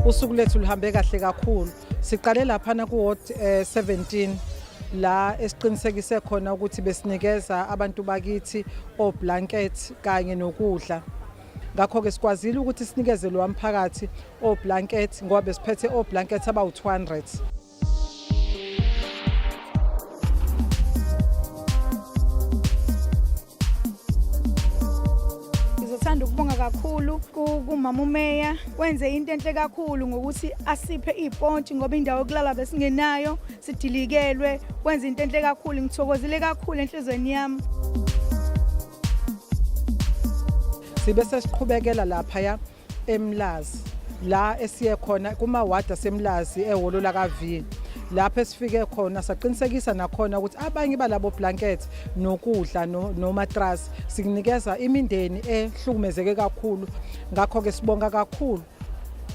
Usuku lethu lihambe kahle kakhulu. Siqale lapha na ku ward 17 la esiqinisekise khona ukuthi besinikeza abantu bakithi oblanket kanye nokudla. Ngakho ke sikwazile ukuthi sinikeze lo mphakathi oblanket ngoba besiphethe oblanket abawu 200. Ngizothandwa ukubonga kakhulu kumama umeya wenze into enhle kakhulu ngokuthi asiphe ipontshi ngoba indawo yokulala besingenayo sidilikelwe wenze into enhle kakhulu ngithokozile kakhulu enhlizweni yami. Sibe sesiqhubekela lapha ya eMlazi la esiye khona kuma ward aseMlazi ehholo la kaV lapha esifike khona saqinisekisa nakhona ukuthi abanye balabo blanket nokudla no mattress sikunikeza imindeni ehlukumezeke kakhulu. Ngakho ke sibonga kakhulu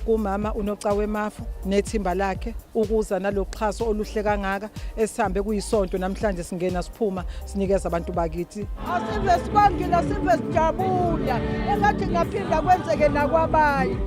kumama uNocawe Mafu nethimba lakhe ukuza naloxhaso oluhle kangaka esihambe kuyisonto namhlanje singena siphuma sinikeza abantu bakithi. Asive sibongile asive sijabula engathi ngaphinda kwenzeke nakwabanye.